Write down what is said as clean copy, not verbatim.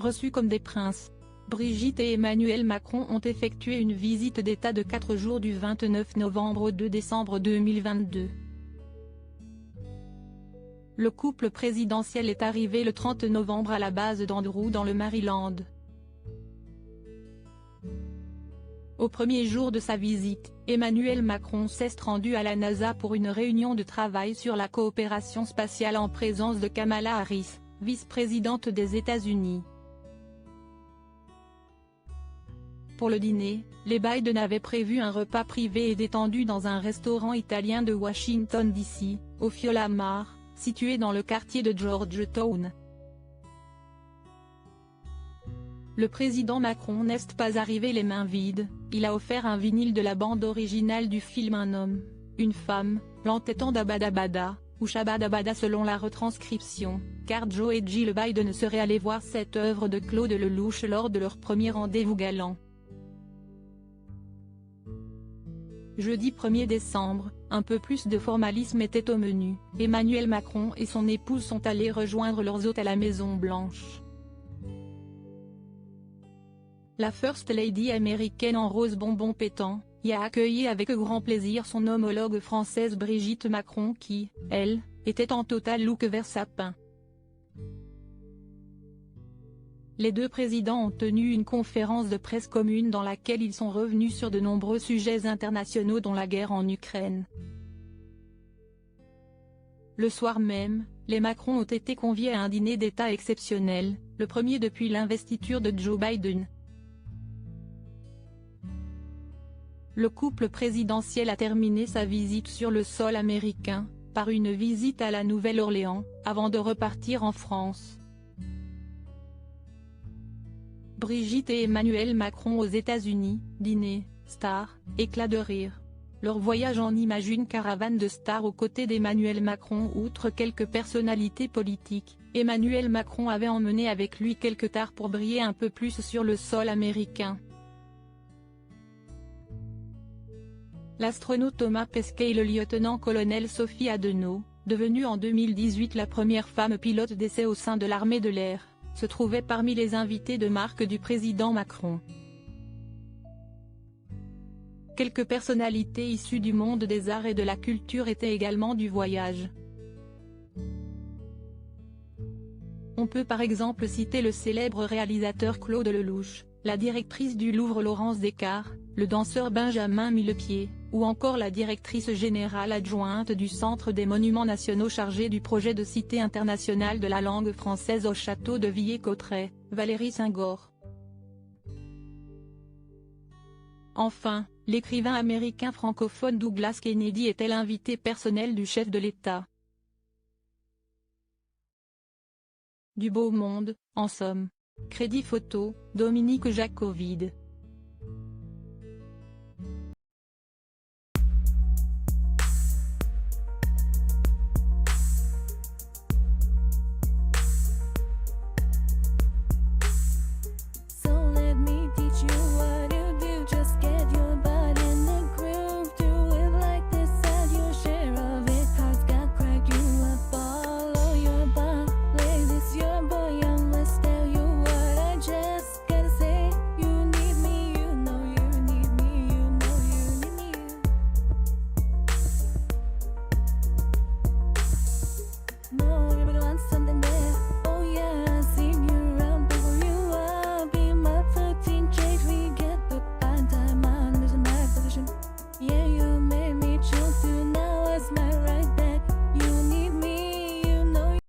reçus comme des princes. Brigitte et Emmanuel Macron ont effectué une visite d'État de 4 jours du 29 novembre au 2 décembre 2022. Le couple présidentiel est arrivé le 30 novembre à la base d'Andrews dans le Maryland. Au premier jour de sa visite, Emmanuel Macron s'est rendu à la NASA pour une réunion de travail sur la coopération spatiale en présence de Kamala Harris, vice-présidente des États-Unis. Pour le dîner, les Biden avaient prévu un repas privé et détendu dans un restaurant italien de Washington DC, au Fiolamar, situé dans le quartier de Georgetown. Le président Macron n'est pas arrivé les mains vides, il a offert un vinyle de la bande originale du film Un homme, une femme, l'entêtant d'Abadabada, ou Shabadabada selon la retranscription, car Joe et Jill Biden seraient allés voir cette œuvre de Claude Lelouch lors de leur premier rendez-vous galant. Jeudi 1er décembre, un peu plus de formalisme était au menu, Emmanuel Macron et son épouse sont allés rejoindre leurs hôtes à la Maison-Blanche. La First Lady américaine en rose bonbon pétant, y a accueilli avec grand plaisir son homologue française Brigitte Macron qui, elle, était en total look vert sapin. Les deux présidents ont tenu une conférence de presse commune dans laquelle ils sont revenus sur de nombreux sujets internationaux dont la guerre en Ukraine. Le soir même, les Macron ont été conviés à un dîner d'État exceptionnel, le premier depuis l'investiture de Joe Biden. Le couple présidentiel a terminé sa visite sur le sol américain, par une visite à la Nouvelle-Orléans, avant de repartir en France. Brigitte et Emmanuel Macron aux États-Unis, dîner, star, éclat de rire. Leur voyage en image une caravane de stars aux côtés d'Emmanuel Macron. Outre quelques personnalités politiques, Emmanuel Macron avait emmené avec lui quelques stars pour briller un peu plus sur le sol américain. L'astronaute Thomas Pesquet et le lieutenant-colonel Sophie Adenau, devenue en 2018 la première femme pilote d'essai au sein de l'armée de l'air, se trouvaient parmi les invités de marque du président Macron. Quelques personnalités issues du monde des arts et de la culture étaient également du voyage. On peut par exemple citer le célèbre réalisateur Claude Lelouch, la directrice du Louvre Laurence Descartes, le danseur Benjamin Millepied, ou encore la directrice générale adjointe du Centre des Monuments Nationaux chargée du projet de Cité internationale de la langue française au château de Villers-Cotterêts, Valérie Senghor. Enfin, l'écrivain américain francophone Douglas Kennedy était l'invité personnel du chef de l'État. Du beau monde, en somme. Crédit photo, Dominique Jacovide. Yeah, you made me choose you, now it's my right.